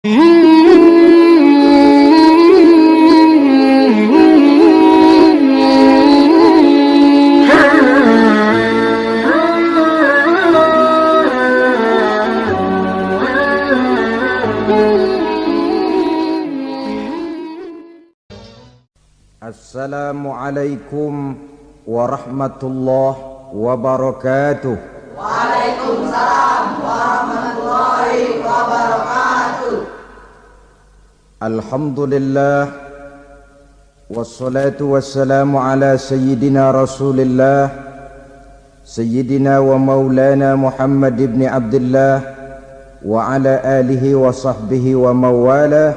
Assalamualaikum warahmatullahi wabarakatuh. Waalaikumsalam warahmatullahi wabarakatuh. Alhamdulillah wassalatu wassalamu ala sayyidina Rasulillah sayyidina wa maulana Muhammad ibn Abdullah wa ala alihi wa sahbihi wa mawalah.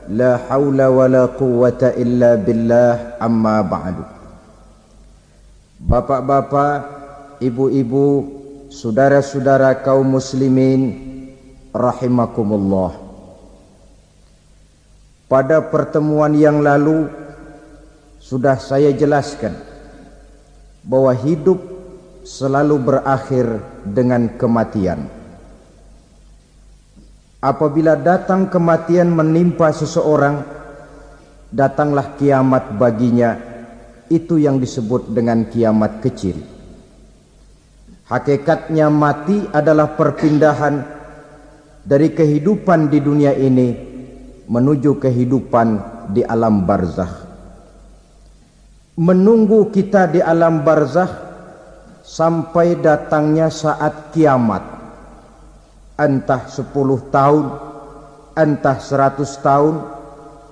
La haula wa la quwwata illa billah, amma ba'du. Bapak-bapak, ibu-ibu, saudara-saudara kaum muslimin rahimakumullah. Pada pertemuan yang lalu sudah saya jelaskan bahwa hidup selalu berakhir dengan kematian. Apabila datang kematian menimpa seseorang, datanglah kiamat baginya. Itu yang disebut dengan kiamat kecil. Hakikatnya mati adalah perpindahan dari kehidupan di dunia ini menuju kehidupan di alam barzakh. Menunggu kita di alam barzakh sampai datangnya saat kiamat. Entah 10 tahun, entah 100 tahun,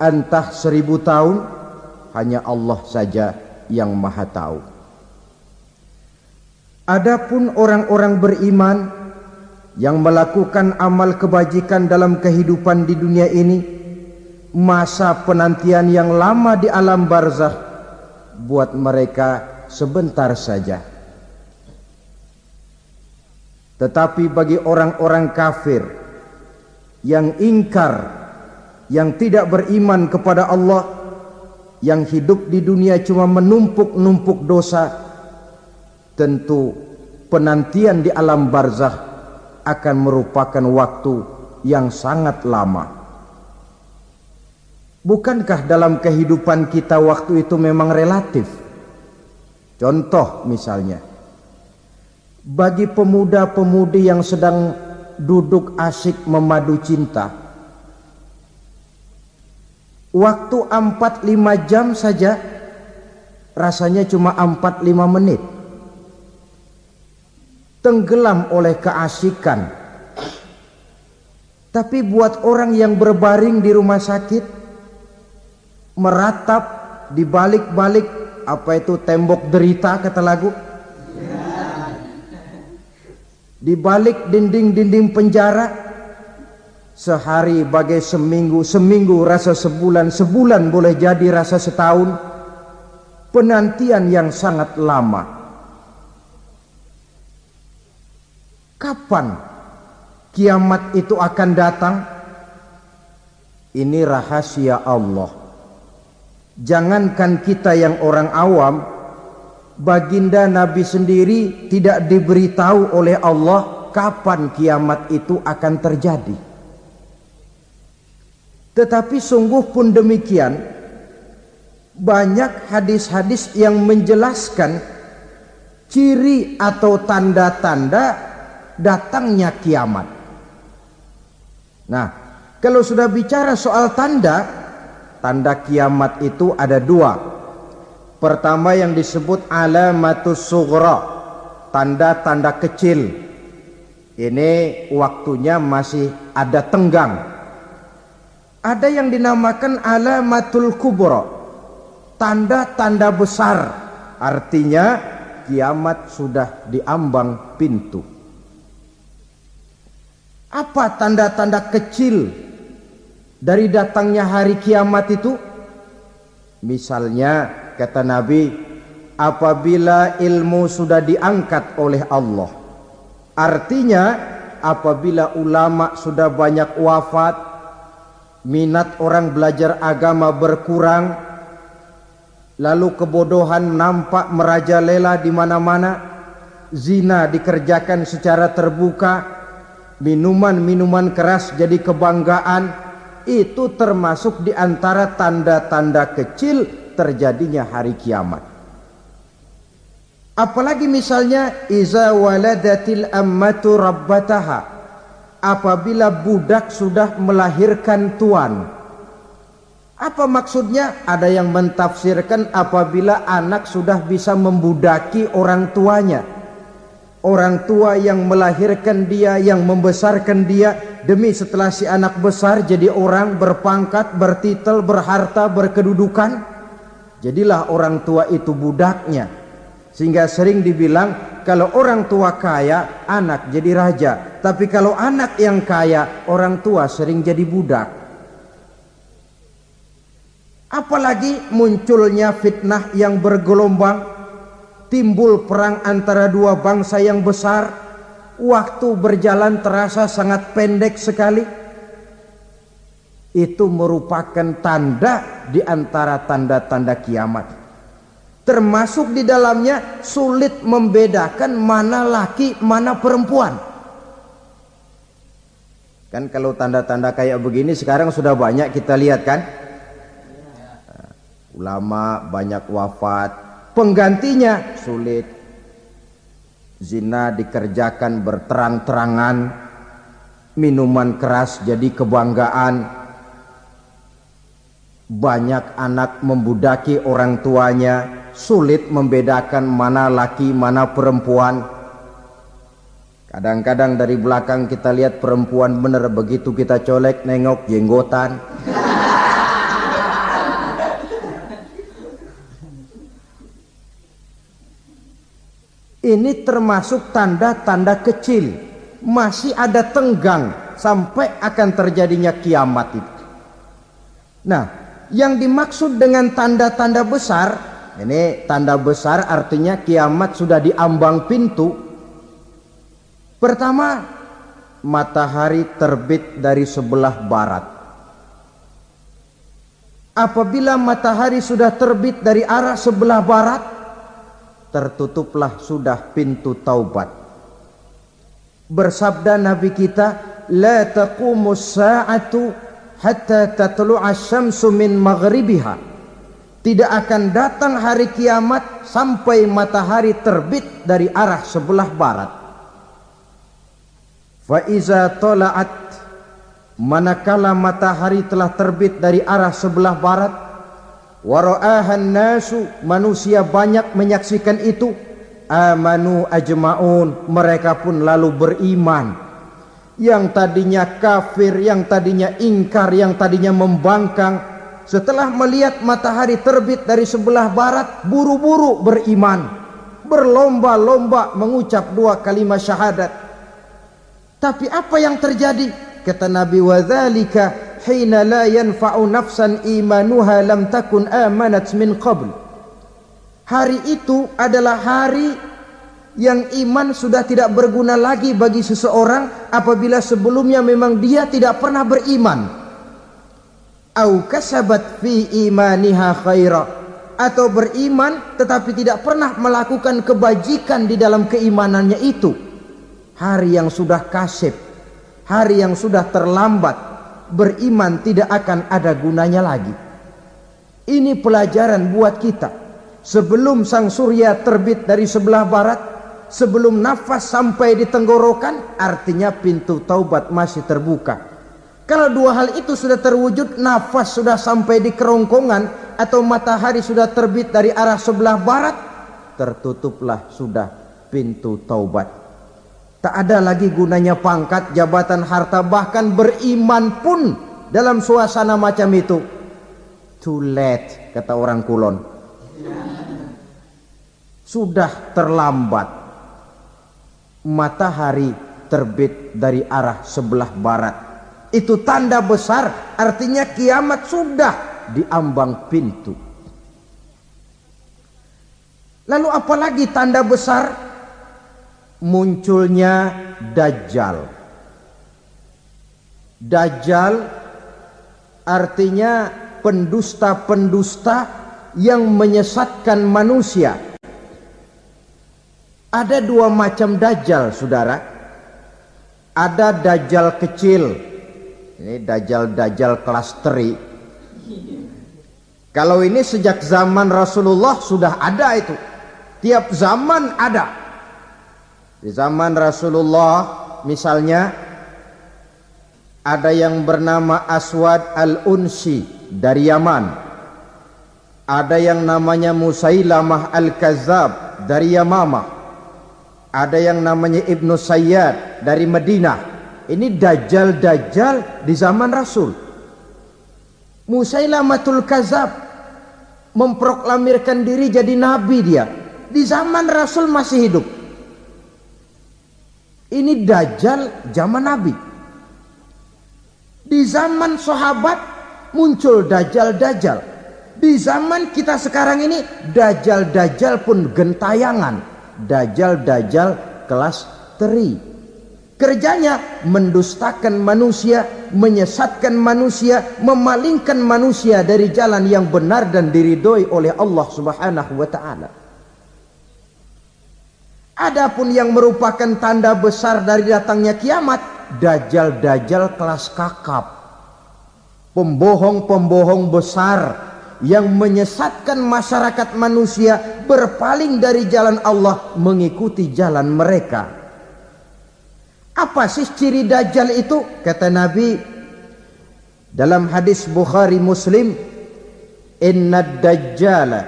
entah 1000 tahun, hanya Allah saja yang maha tahu. Adapun orang-orang beriman yang melakukan amal kebajikan dalam kehidupan di dunia ini, masa penantian yang lama di alam barzakh buat mereka sebentar saja. Tetapi bagi orang-orang kafir yang ingkar, yang tidak beriman kepada Allah, yang hidup di dunia cuma menumpuk-numpuk dosa, tentu penantian di alam barzakh akan merupakan waktu yang sangat lama. Bukankah dalam kehidupan kita waktu itu memang relatif? Contoh misalnya, bagi pemuda-pemudi yang sedang duduk asyik memadu cinta, waktu 4-5 jam saja rasanya cuma 4-5 menit. Tenggelam oleh keasikan. Tapi buat orang yang berbaring di rumah sakit, meratap di balik-balik apa itu tembok derita kata lagu, di balik dinding-dinding penjara, sehari bagai seminggu, seminggu rasa sebulan, sebulan boleh jadi rasa setahun. Penantian yang sangat lama. Kapan kiamat itu akan datang? Ini rahasia Allah. Jangankan kita yang orang awam, baginda Nabi sendiri tidak diberitahu oleh Allah kapan kiamat itu akan terjadi. Tetapi sungguh pun demikian, banyak hadis-hadis yang menjelaskan ciri atau tanda-tanda datangnya kiamat. Nah, kalau sudah bicara soal tanda kiamat itu ada 2. Pertama yang disebut alamatus sughra, tanda-tanda kecil. Ini waktunya masih ada tenggang. Ada yang dinamakan alamatul kubra, tanda-tanda besar. Artinya kiamat sudah diambang pintu. Apa tanda-tanda kecil dari datangnya hari kiamat itu? Misalnya kata Nabi, apabila ilmu sudah diangkat oleh Allah, artinya apabila ulama sudah banyak wafat, minat orang belajar agama berkurang, lalu kebodohan nampak merajalela di mana-mana, zina dikerjakan secara terbuka, minuman-minuman keras jadi kebanggaan, itu termasuk di antara tanda-tanda kecil terjadinya hari kiamat. Apalagi misalnya iza waladatil ammatu rabbataha, apabila budak sudah melahirkan tuan. Apa maksudnya? Ada yang mentafsirkan apabila anak sudah bisa membudaki orang tuanya. Orang tua yang melahirkan dia, yang membesarkan dia, demi setelah si anak besar jadi orang berpangkat, bertitel, berharta, berkedudukan, jadilah orang tua itu budaknya. Sehingga sering dibilang kalau orang tua kaya, anak jadi raja. Tapi kalau anak yang kaya, orang tua sering jadi budak. Apalagi munculnya fitnah yang bergelombang, timbul perang antara dua bangsa yang besar, waktu berjalan terasa sangat pendek sekali. Itu merupakan tanda di antara tanda-tanda kiamat. Termasuk di dalamnya sulit membedakan mana laki, mana perempuan. Kan kalau tanda-tanda kayak begini sekarang sudah banyak kita lihat kan? Ulama banyak wafat, penggantinya sulit. Zina dikerjakan berterang-terangan, minuman keras jadi kebanggaan, banyak anak membudaki orang tuanya, sulit membedakan mana laki mana perempuan. Kadang-kadang dari belakang kita lihat perempuan bener, begitu kita colek nengok jenggotan. Ini termasuk tanda-tanda kecil, masih ada tenggang sampai akan terjadinya kiamat itu. Nah, yang dimaksud dengan tanda-tanda besar, ini tanda besar artinya kiamat sudah di ambang pintu. Pertama, matahari terbit dari sebelah barat. Apabila matahari sudah terbit dari arah sebelah barat, tertutuplah sudah pintu taubat. Bersabda Nabi kita, la taqumus sa'atu hatta tatlu'a syamsu min maghribiha. Tidak akan datang hari kiamat sampai matahari terbit dari arah sebelah barat. Fa iza tala'at, manakala matahari telah terbit dari arah sebelah barat, wara'ahan nasu, manusia banyak menyaksikan itu, amanu ajma'un, mereka pun lalu beriman. Yang tadinya kafir, yang tadinya ingkar, yang tadinya membangkang, setelah melihat matahari terbit dari sebelah barat, buru-buru beriman, berlomba-lomba mengucap dua kalimat syahadat. Tapi apa yang terjadi? Kata Nabi, wadzalika hina la yanfa'u nafsan imanuha lam takun amanat min qabl. Hari itu adalah hari yang iman sudah tidak berguna lagi bagi seseorang apabila sebelumnya memang dia tidak pernah beriman. Au kasabat fi imaniha khaira, atau beriman tetapi tidak pernah melakukan kebajikan di dalam keimanannya itu. Hari yang sudah kasib, hari yang sudah terlambat, beriman tidak akan ada gunanya lagi. Ini pelajaran buat kita. Sebelum sang surya terbit dari sebelah barat, sebelum nafas sampai di tenggorokan, artinya pintu taubat masih terbuka. Kalau dua hal itu sudah terwujud, nafas sudah sampai di kerongkongan atau matahari sudah terbit dari arah sebelah barat, tertutuplah sudah pintu taubat. Tak ada lagi gunanya pangkat, jabatan, harta, bahkan beriman pun dalam suasana macam itu. Too late, kata orang Kulon. Sudah terlambat. Matahari terbit dari arah sebelah barat. Itu tanda besar, artinya kiamat sudah di ambang pintu. Lalu apalagi tanda besar? Munculnya Dajjal. Dajjal artinya pendusta-pendusta yang menyesatkan manusia. Ada dua macam Dajjal, saudara. Ada Dajjal kecil, Ini dajjal-dajjal kelas teri. Kalau ini sejak zaman Rasulullah sudah ada itu. Tiap zaman ada. Di zaman Rasulullah misalnya ada yang bernama Aswad al-Unsi dari Yaman. Ada yang namanya Musailamah al-Kazzab dari Yamamah. Ada yang namanya Ibnu Sayyad dari Madinah. Ini dajjal-dajjal di zaman Rasul. Musailamatul Kazzab memproklamirkan diri jadi nabi dia. Di zaman Rasul masih hidup. Ini dajjal zaman Nabi. Di zaman sahabat muncul dajjal-dajjal. Di zaman kita sekarang ini dajjal-dajjal pun gentayangan. Dajjal-dajjal kelas teri. Kerjanya mendustakan manusia, menyesatkan manusia, memalingkan manusia dari jalan yang benar dan diridhoi oleh Allah Subhanahu wa taala. Adapun yang merupakan tanda besar dari datangnya kiamat, dajjal-dajjal kelas kakap. Pembohong-pembohong besar yang menyesatkan masyarakat manusia berpaling dari jalan Allah mengikuti jalan mereka. Apa sih ciri dajjal itu? Kata Nabi dalam hadis Bukhari Muslim, innad dajjala,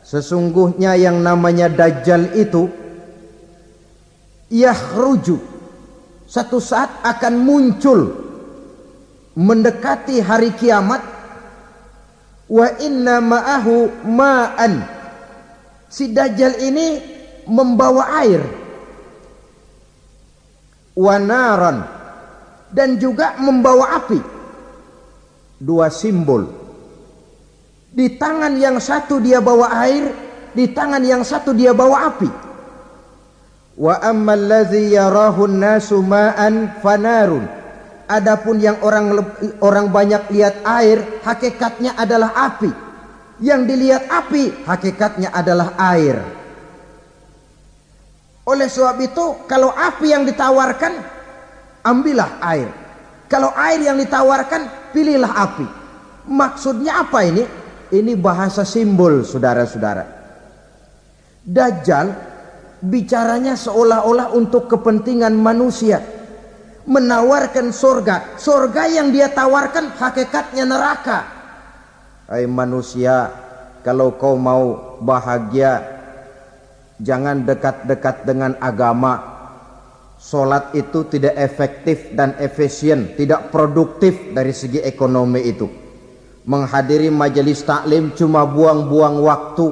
sesungguhnya yang namanya dajjal itu yakhruju, satu saat akan muncul mendekati hari kiamat. Wa inna ma'ahu ma'an, si dajjal ini membawa air. Wa naran, dan juga membawa api. Dua simbol. Di tangan yang satu dia bawa air, di tangan yang satu dia bawa api. Wa ammal ladzi yarahu an-nasu ma'an fanarun, adapun yang orang banyak lihat air, hakikatnya adalah api. Yang dilihat api, hakikatnya adalah air. Oleh sebab itu, kalau api yang ditawarkan, ambillah air. Kalau air yang ditawarkan, pilihlah api. Maksudnya apa ini? Ini bahasa simbol, saudara-saudara. Dajjal bicaranya seolah-olah untuk kepentingan manusia. Menawarkan surga. Surga yang dia tawarkan hakikatnya neraka. Hai manusia, kalau kau mau bahagia, jangan dekat-dekat dengan agama. Solat itu tidak efektif dan efisien, tidak produktif dari segi ekonomi itu. Menghadiri majelis taklim cuma buang-buang waktu.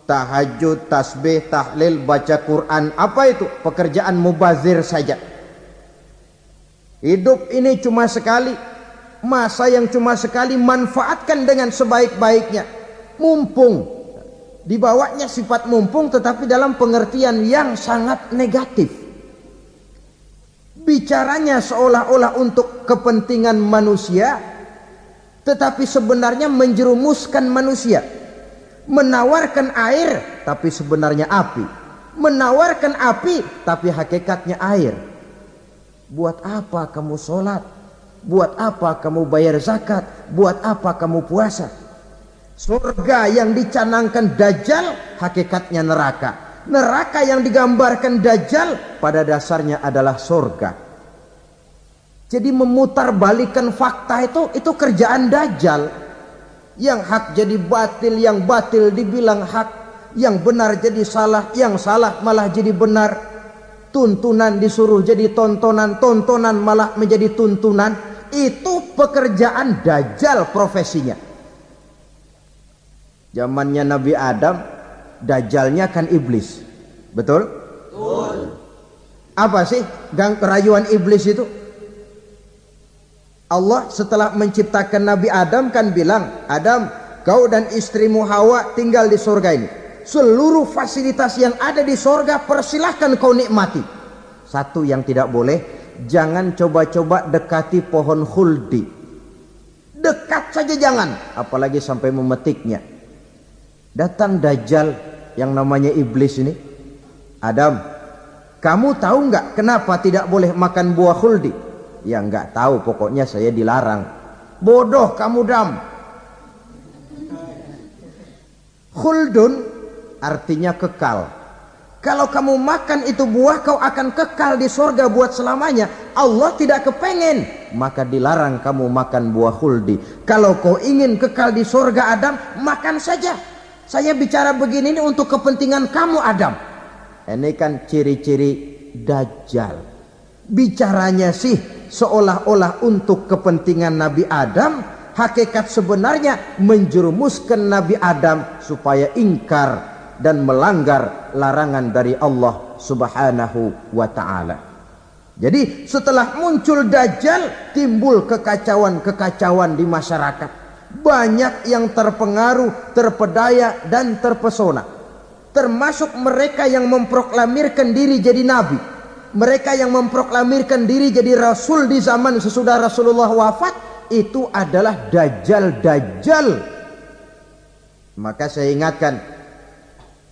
Tahajud, tasbih, tahlil, baca Quran, apa itu? Pekerjaan mubazir saja. Hidup ini cuma sekali, masa yang cuma sekali, manfaatkan dengan sebaik-baiknya. Mumpung, dibawanya sifat mumpung tetapi dalam pengertian yang sangat negatif. Bicaranya seolah-olah untuk kepentingan manusia, tetapi sebenarnya menjerumuskan manusia. Menawarkan air, tapi sebenarnya api. Menawarkan api, tapi hakikatnya air. Buat apa kamu sholat? Buat apa kamu bayar zakat? Buat apa kamu puasa? Surga yang dicanangkan Dajjal, hakikatnya neraka. Neraka yang digambarkan Dajjal, pada dasarnya adalah surga. Jadi memutarbalikkan fakta itu kerjaan Dajjal. Yang hak jadi batil, yang batil dibilang hak, yang benar jadi salah, yang salah malah jadi benar. Tuntunan disuruh jadi tontonan, tontonan malah menjadi tuntunan. Itu pekerjaan Dajjal profesinya. Zamannya Nabi Adam, Dajjalnya kan iblis. Betul? Betul. Apa sih rayuan iblis itu? Allah setelah menciptakan Nabi Adam kan bilang, Adam, kau dan istrimu Hawa tinggal di surga ini. Seluruh fasilitas yang ada di surga persilahkan kau nikmati. Satu yang tidak boleh, jangan coba-coba dekati pohon khuldi. Dekat saja jangan, apalagi sampai memetiknya. Datang Dajjal yang namanya iblis ini. Adam, kamu tahu nggak kenapa tidak boleh makan buah khuldi? Ya nggak tahu, pokoknya saya dilarang. Bodoh kamu Dam. Khuldun artinya kekal. Kalau kamu makan itu buah, kau akan kekal di surga buat selamanya. Allah tidak kepengen, maka dilarang kamu makan buah khuldi. Kalau kau ingin kekal di surga Adam, makan saja. Saya bicara begini ini untuk kepentingan kamu Adam. Ini kan ciri-ciri Dajjal. Bicaranya sih seolah-olah untuk kepentingan Nabi Adam, hakikat sebenarnya menjerumuskan Nabi Adam supaya ingkar dan melanggar larangan dari Allah Subhanahu wa ta'ala. Jadi setelah muncul Dajjal, timbul kekacauan-kekacauan di masyarakat. Banyak yang terpengaruh, terpedaya dan terpesona. Termasuk mereka yang memproklamirkan diri jadi nabi. Mereka yang memproklamirkan diri jadi rasul di zaman sesudah Rasulullah wafat. Itu adalah Dajjal-Dajjal. Maka saya ingatkan,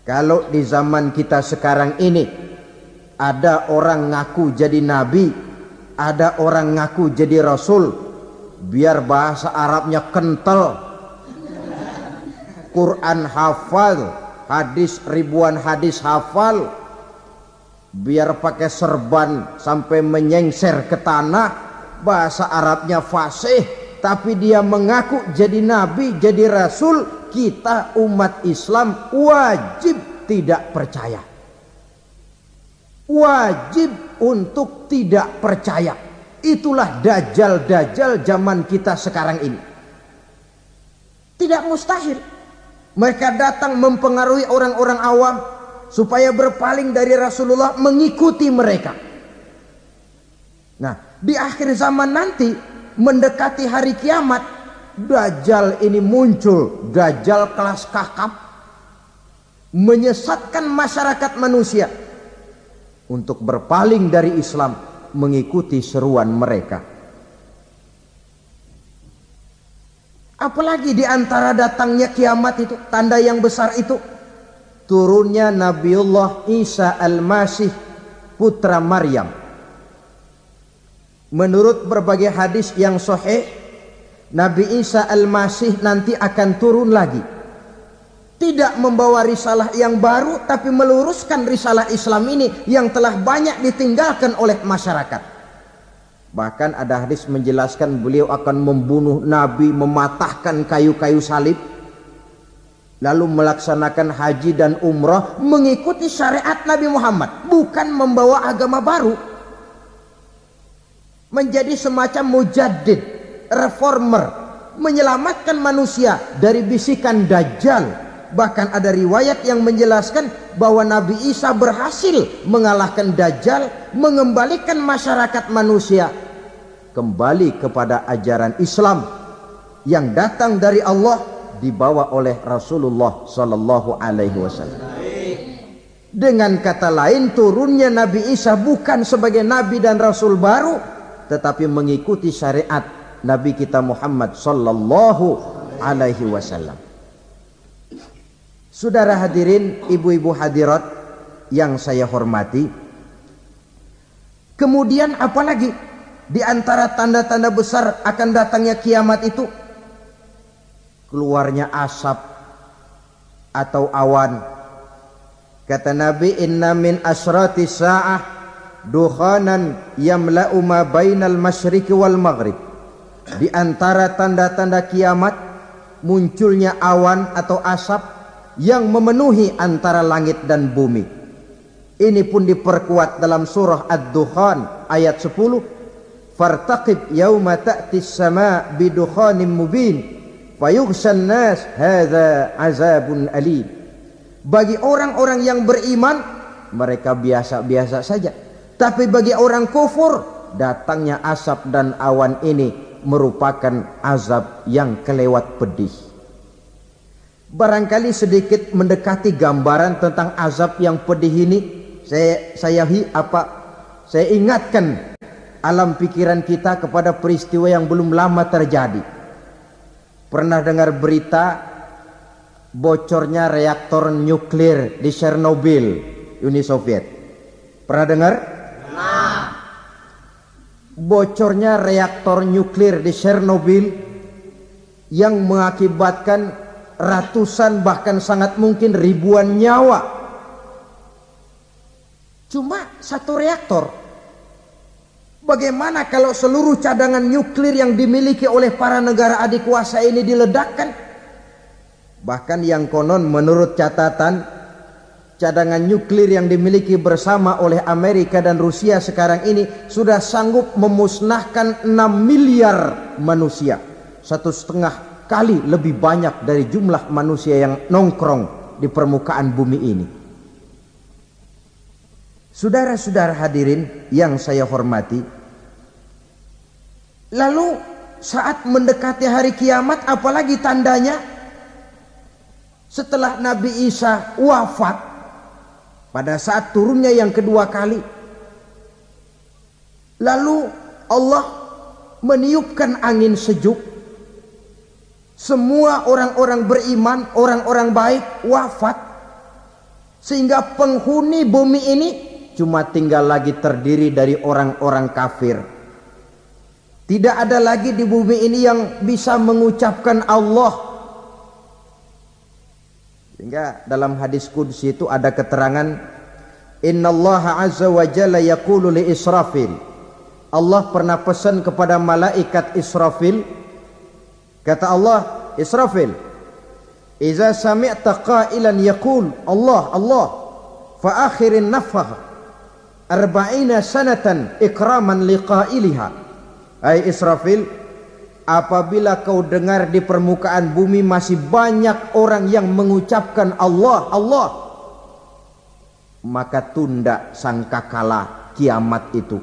kalau di zaman kita sekarang ini ada orang ngaku jadi nabi, ada orang ngaku jadi rasul, biar bahasa Arabnya kental, Quran hafal, hadis ribuan hadis hafal, biar pakai serban sampai menyengser ke tanah, bahasa Arabnya fasih, tapi dia mengaku jadi nabi, jadi rasul. Kita umat Islam wajib tidak percaya, wajib untuk tidak percaya. Itulah Dajjal-Dajjal zaman kita sekarang ini. Tidak mustahil mereka datang mempengaruhi orang-orang awam supaya berpaling dari Rasulullah, mengikuti mereka. Nah, di akhir zaman nanti, mendekati hari kiamat, Dajjal ini muncul, Dajjal kelas kakap, menyesatkan masyarakat manusia untuk berpaling dari Islam, mengikuti seruan mereka. Apalagi di antara datangnya kiamat itu, tanda yang besar itu, turunnya Nabiullah Isa Al-Masih, putra Maryam. Menurut berbagai hadis yang sahih, Nabi Isa Al-Masih nanti akan turun lagi. Tidak membawa risalah yang baru, tapi meluruskan risalah Islam ini yang telah banyak ditinggalkan oleh masyarakat. Bahkan ada hadis menjelaskan beliau akan membunuh Nabi, mematahkan kayu-kayu salib, lalu melaksanakan haji dan umrah mengikuti syariat Nabi Muhammad, bukan membawa agama baru. Menjadi semacam mujaddid, reformer, menyelamatkan manusia dari bisikan Dajjal. Bahkan ada riwayat yang menjelaskan bahwa Nabi Isa berhasil mengalahkan Dajjal, mengembalikan masyarakat manusia kembali kepada ajaran Islam yang datang dari Allah, dibawa oleh Rasulullah sallallahu alaihi wasallam. Dengan kata lain, turunnya Nabi Isa bukan sebagai nabi dan rasul baru, tetapi mengikuti syariat Nabi kita Muhammad sallallahu alaihi wasallam. Saudara hadirin, ibu-ibu hadirat yang saya hormati, kemudian apalagi di antara tanda-tanda besar akan datangnya kiamat itu? Keluarnya asap atau awan. Kata Nabi, inna min asyrati sa'ah dukhanan yamla'u ma bainal masyriqi wal maghrib. Di antara tanda-tanda kiamat, munculnya awan atau asap yang memenuhi antara langit dan bumi. Ini pun diperkuat dalam surah Ad-Dukhan ayat 10. Fartaqib yauma ta'ti as-sama' bidukhanin mubin fayughshan nas hadza azabun alim. Bagi orang-orang yang beriman, mereka biasa-biasa saja. Tapi bagi orang kufur, datangnya asap dan awan ini merupakan azab yang kelewat pedih. Barangkali sedikit mendekati gambaran tentang azab yang pedih ini, saya ingatkan alam pikiran kita kepada peristiwa yang belum lama terjadi. Pernah dengar berita bocornya reaktor nuklir di Chernobyl, Uni Soviet? Pernah dengar? bocornya reaktor nuklir di Chernobyl yang mengakibatkan ratusan bahkan sangat mungkin ribuan nyawa. Cuma satu reaktor. Bagaimana kalau seluruh cadangan nuklir yang dimiliki oleh para negara adikuasa ini diledakkan? Bahkan yang konon menurut catatan, cadangan nuklir yang dimiliki bersama oleh Amerika dan Rusia sekarang ini sudah sanggup memusnahkan 6 miliar manusia. 1,5 kali lebih banyak dari jumlah manusia yang nongkrong di permukaan bumi ini. Saudara-saudara hadirin yang saya hormati, lalu saat mendekati hari kiamat, apalagi tandanya? Setelah Nabi Isa wafat, pada saat turunnya yang kedua kali, lalu Allah meniupkan angin sejuk. Semua orang-orang beriman, orang-orang baik wafat, sehingga penghuni bumi ini cuma tinggal lagi terdiri dari orang-orang kafir. Tidak ada lagi di bumi ini yang bisa mengucapkan Allah. Sehingga dalam hadis qudsi itu ada keterangan, innallaha azza wa jalla yaqulu li Israfil. Allah pernah pesan kepada malaikat Israfil. Kata Allah, Israfil, iza sami'ta qailan yaqul Allah Allah fa akhirin nafakh 40 sanatan ikraman liqailiha. Hai Israfil, apabila kau dengar di permukaan bumi masih banyak orang yang mengucapkan Allah Allah, maka tunda sangkakala kiamat itu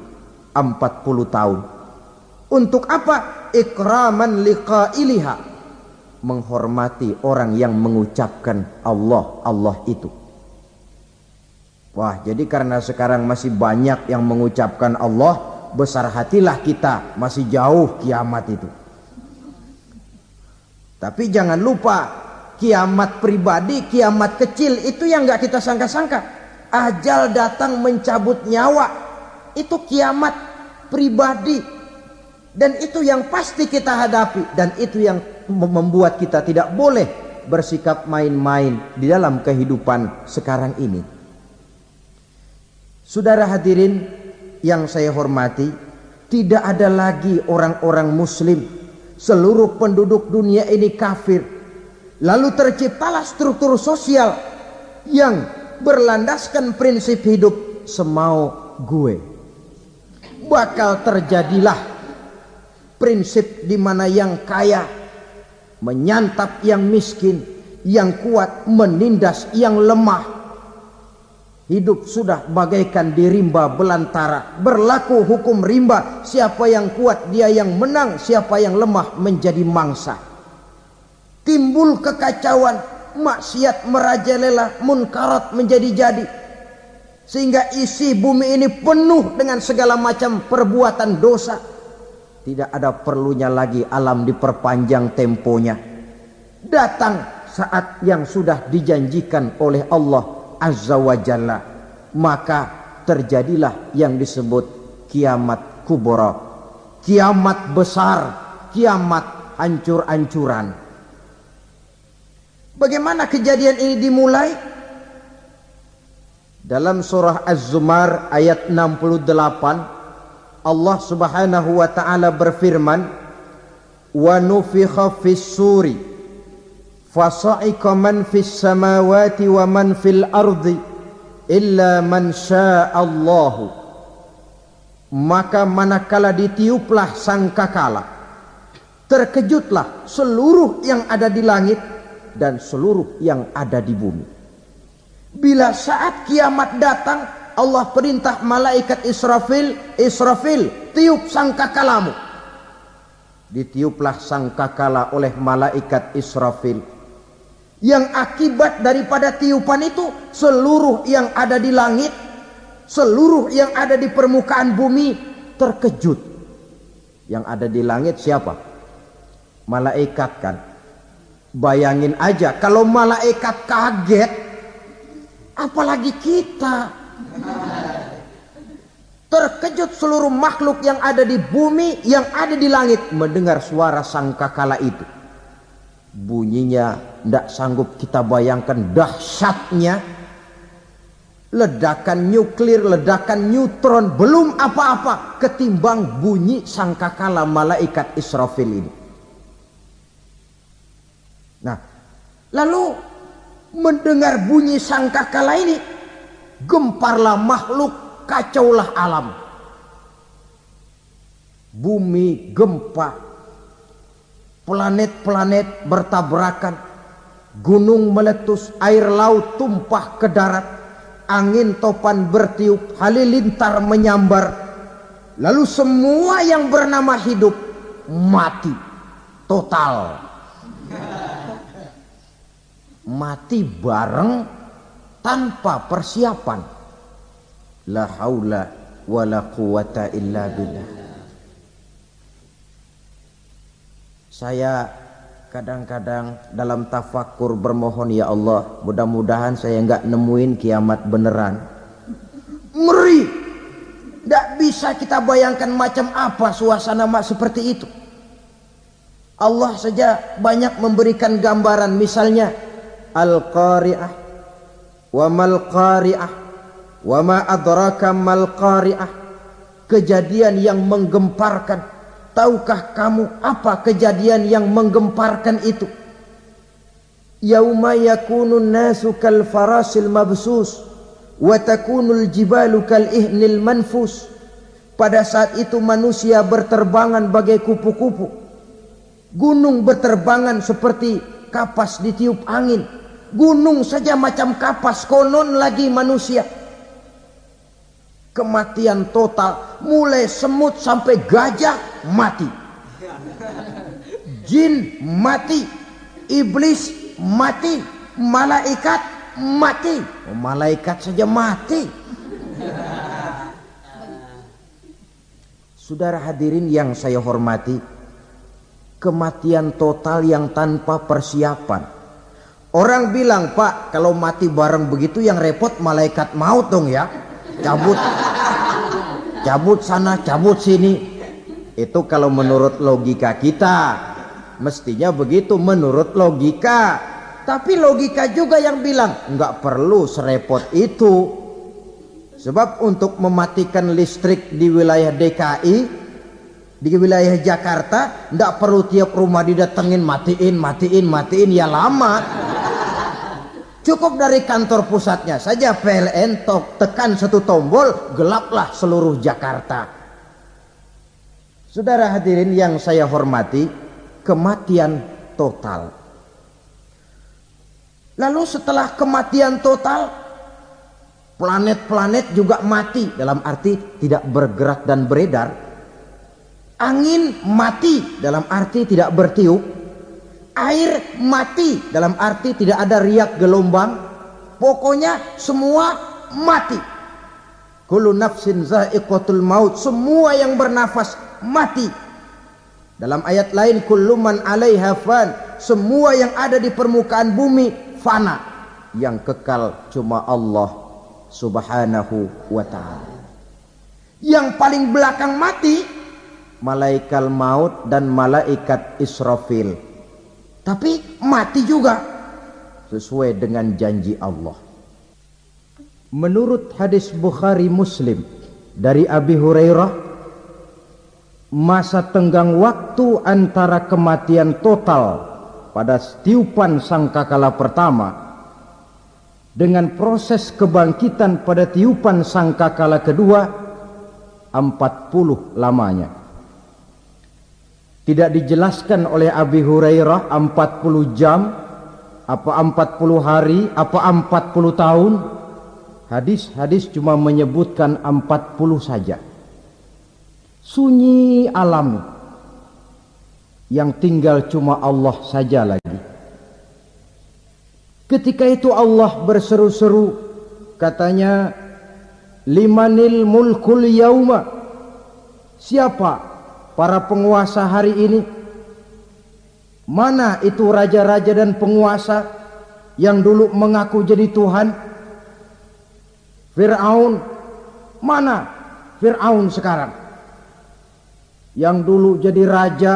40 tahun. Untuk apa? Ikraman liqailiha, menghormati orang yang mengucapkan Allah Allah itu. Wah, jadi karena sekarang masih banyak yang mengucapkan Allah, besar hatilah kita, masih jauh kiamat itu. Tapi jangan lupa, kiamat pribadi, kiamat kecil itu yang gak kita sangka-sangka. Ajal datang mencabut nyawa, itu kiamat pribadi. Dan itu yang pasti kita hadapi. Dan itu yang membuat kita tidak boleh bersikap main-main di dalam kehidupan sekarang ini. Saudara hadirin yang saya hormati, tidak ada lagi orang-orang muslim. Seluruh penduduk dunia ini kafir. Lalu terciptalah struktur sosial yang berlandaskan prinsip hidup semau gue. Bakal terjadilah prinsip di mana yang kaya menyantap yang miskin, yang kuat menindas yang lemah. Hidup sudah bagaikan di rimba belantara. Berlaku hukum rimba, siapa yang kuat dia yang menang, siapa yang lemah menjadi mangsa. Timbul kekacauan, maksiat merajalela, munkarat menjadi-jadi, sehingga isi bumi ini penuh dengan segala macam perbuatan dosa. Tidak ada perlunya lagi alam diperpanjang temponya. Datang saat yang sudah dijanjikan oleh Allah Azza wa Jalla, maka terjadilah yang disebut kiamat kubra, kiamat besar, kiamat hancur-hancuran. Bagaimana kejadian ini dimulai? Dalam surah Az-Zumar ayat 68, Allah Subhanahu wa taala berfirman, wa nufikha fis suri fasa'iqa man fis samawati wa man fil ardi illa man sya'allahu. Maka manakala ditiuplah sangkakala, terkejutlah seluruh yang ada di langit dan seluruh yang ada di bumi. Bila saat kiamat datang, Allah perintah malaikat Israfil, Israfil, tiup sangkakalamu. Ditiuplah sangkakala oleh malaikat Israfil. Yang akibat daripada tiupan itu, seluruh yang ada di langit, seluruh yang ada di permukaan bumi terkejut. Yang ada di langit siapa? Malaikat kan. Bayangin aja kalau malaikat kaget, apalagi kita. Terkejut seluruh makhluk yang ada di bumi, yang ada di langit mendengar suara sangkakala itu. Bunyinya tidak sanggup kita bayangkan dahsyatnya. Ledakan nuklir, ledakan neutron, belum apa-apa ketimbang bunyi sangkakala malaikat Israfil ini. Nah, lalu mendengar bunyi sangkakala ini, gemparlah makhluk, kacaulah alam. Bumi gempa, planet-planet bertabrakan, gunung meletus, air laut tumpah ke darat, angin topan bertiup, halilintar menyambar. Lalu semua yang bernama hidup mati total. Mati bareng tanpa persiapan. La haula wa la quwata illa billah. Saya kadang-kadang dalam tafakur bermohon, ya Allah, mudah-mudahan saya enggak nemuin kiamat beneran. Ngeri. Tidak bisa kita bayangkan macam apa suasana seperti itu. Allah saja banyak memberikan gambaran, misalnya Al-Qari'ah, wa mal qari'ah, wa ma adraka mal qari'ah. Kejadian yang menggemparkan. Tahukah kamu apa kejadian yang menggemparkan itu? Yauma yakunun nasu kal farasil mabsus wa takunul jibalu kal ihnil manfus. Pada saat itu manusia berterbangan bagai kupu-kupu. Gunung berterbangan seperti kapas ditiup angin. Gunung saja macam kapas, konon lagi manusia. Kematian total, mulai semut sampai gajah mati, jin mati, iblis mati, malaikat mati. Malaikat saja mati. Saudara hadirin yang saya hormati, kematian total yang tanpa persiapan. Orang bilang, Pak, kalau mati bareng begitu yang repot malaikat maut dong ya. Cabut sana, cabut sini. Itu kalau menurut logika kita, mestinya begitu menurut logika. Tapi logika juga yang bilang nggak perlu serepot itu. Sebab untuk mematikan listrik di wilayah DKI, di wilayah Jakarta, nggak perlu tiap rumah didatengin matiin ya lama. Cukup dari kantor pusatnya saja PLN tekan satu tombol, gelaplah seluruh Jakarta. Saudara hadirin yang saya hormati, kematian total. Lalu setelah kematian total, planet-planet juga mati, dalam arti tidak bergerak dan beredar. Angin mati, dalam arti tidak bertiup. Air mati, dalam arti tidak ada riak gelombang. Pokoknya semua mati. Kullu nafsin za'iqatul maut, semua yang bernafas mati. Dalam ayat lain, kullu man 'alaiha fan, semua yang ada di permukaan bumi fana. Yang kekal cuma Allah Subhanahu wa ta'ala. Yang paling belakang mati malaikat maut dan malaikat Israfil. Tapi mati juga sesuai dengan janji Allah. Menurut hadis Bukhari Muslim dari Abi Hurairah, masa tenggang waktu antara kematian total pada tiupan sangkakala pertama dengan proses kebangkitan pada tiupan sangkakala kedua 40 lamanya. Tidak dijelaskan oleh Abi Hurairah 40 jam, apa 40 hari, apa 40 tahun. Hadis-hadis cuma menyebutkan 40 saja. Sunyi alam, yang tinggal cuma Allah saja lagi. Ketika itu Allah berseru-seru, katanya, limanil mulkul yauma, siapa para penguasa hari ini? Mana itu raja-raja dan penguasa yang dulu mengaku jadi Tuhan? Fir'aun mana? Fir'aun sekarang. Yang dulu jadi raja,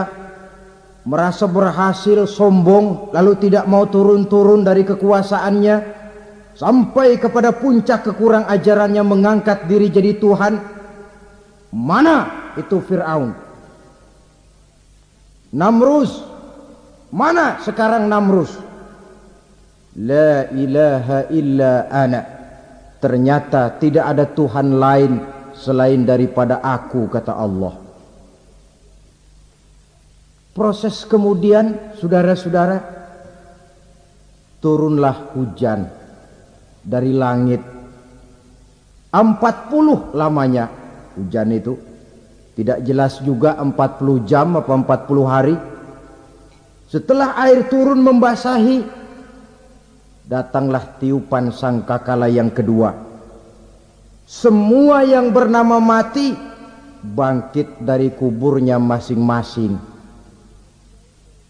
merasa berhasil, sombong, lalu tidak mau turun-turun dari kekuasaannya, sampai kepada puncak kekurang ajarannya mengangkat diri jadi Tuhan. Mana itu Fir'aun? Namrus, mana sekarang Namrus? La ilaha illa ana. Ternyata tidak ada Tuhan lain selain daripada aku, kata Allah. Proses kemudian, saudara-saudara, turunlah hujan dari langit. 40 lamanya hujan itu. Tidak jelas juga 40 jam apa 40 hari. Setelah air turun membasahi, datanglah tiupan sangkakala yang kedua. Semua yang bernama mati bangkit dari kuburnya masing-masing.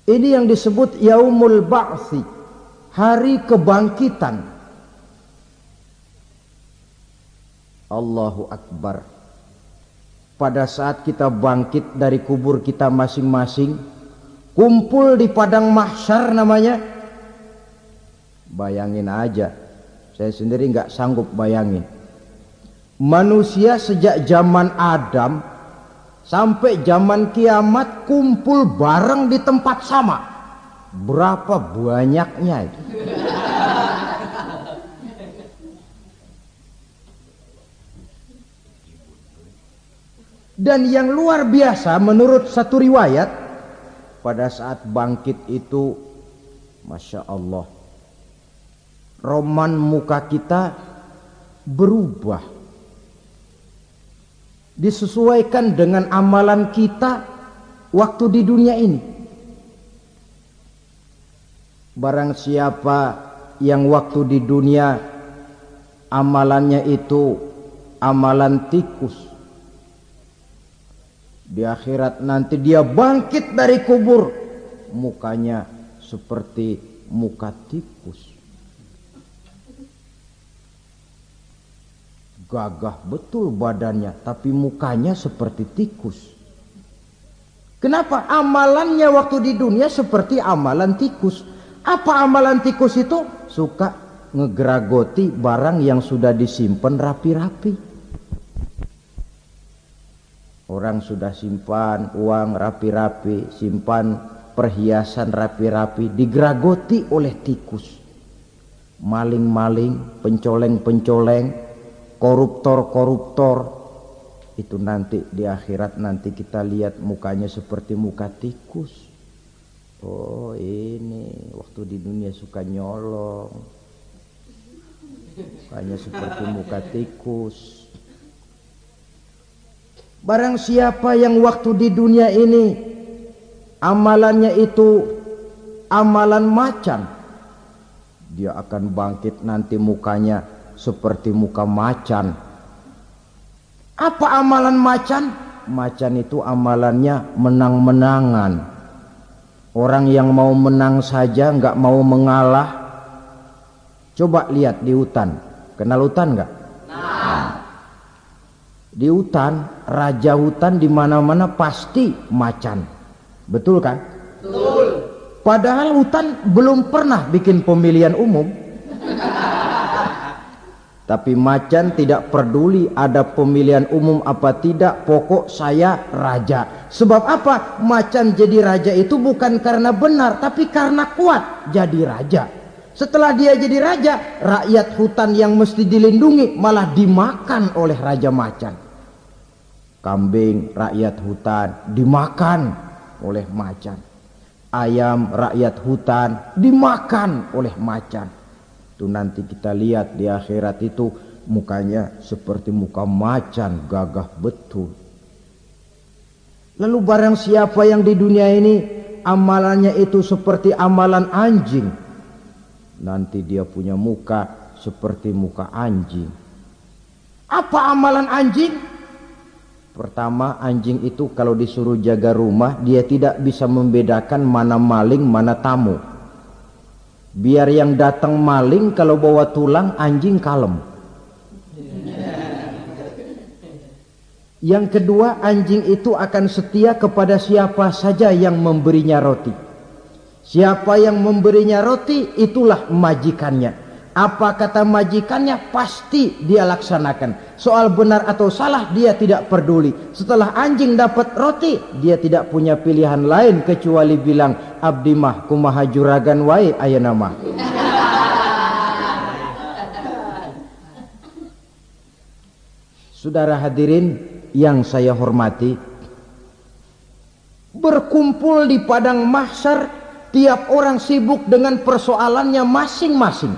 Ini yang disebut Yaumul Ba'thi, hari kebangkitan. Allahu Akbar. Pada saat kita bangkit dari kubur kita masing-masing, kumpul di padang mahsyar namanya. Bayangin aja, saya sendiri nggak sanggup bayangin. Manusia sejak zaman Adam sampai zaman kiamat kumpul bareng di tempat sama. Berapa banyaknya itu? Dan yang luar biasa menurut satu riwayat, pada saat bangkit itu, Masya Allah, roman muka kita berubah, disesuaikan dengan amalan kita waktu di dunia ini. Barang siapa yang waktu di dunia amalannya itu amalan tikus, di akhirat nanti dia bangkit dari kubur, mukanya seperti muka tikus. Gagah betul badannya, tapi mukanya seperti tikus. Kenapa? Amalannya waktu di dunia seperti amalan tikus. Apa amalan tikus itu? Suka ngegeragoti barang yang sudah disimpan rapi-rapi. Orang sudah simpan uang rapi-rapi, simpan perhiasan rapi-rapi, digeragoti oleh tikus. Maling-maling, pencoleng-pencoleng, koruptor-koruptor, itu nanti di akhirat nanti kita lihat mukanya seperti muka tikus. Oh, ini waktu di dunia suka nyolong, mukanya seperti muka tikus. Barang siapa yang waktu di dunia ini amalannya itu amalan macan, dia akan bangkit nanti mukanya seperti muka macan. Apa amalan macan? Macan itu amalannya menang-menangan. Orang yang mau menang saja nggak mau mengalah. Coba lihat di hutan. Kenal hutan nggak? Di hutan, raja hutan di mana-mana pasti macan. Betul kan? Betul. Padahal hutan belum pernah bikin pemilihan umum. Tapi macan tidak peduli ada pemilihan umum apa tidak, pokok saya raja. Sebab apa? Macan jadi raja itu bukan karena benar, tapi karena kuat jadi raja. Setelah dia jadi raja, rakyat hutan yang mesti dilindungi malah dimakan oleh raja macan. Kambing rakyat hutan dimakan oleh macan. Ayam rakyat hutan dimakan oleh macan. Itu nanti kita lihat di akhirat itu mukanya seperti muka macan, gagah betul. Lalu barang siapa yang di dunia ini amalannya itu seperti amalan anjing, nanti dia punya muka seperti muka anjing. Apa amalan anjing? Pertama, anjing itu kalau disuruh jaga rumah, dia tidak bisa membedakan mana maling, mana tamu. Biar yang datang maling, kalau bawa tulang, anjing kalem. Yang kedua, anjing itu akan setia kepada siapa saja yang memberinya roti. Siapa yang memberinya roti, itulah majikannya. Apa kata majikannya, pasti dia laksanakan. Soal benar atau salah, dia tidak peduli. Setelah anjing dapat roti, dia tidak punya pilihan lain kecuali bilang, abdi mah kumaha juragan wae ayeuna mah. Saudara hadirin yang saya hormati, berkumpul di padang mahsyar, tiap orang sibuk dengan persoalannya masing-masing.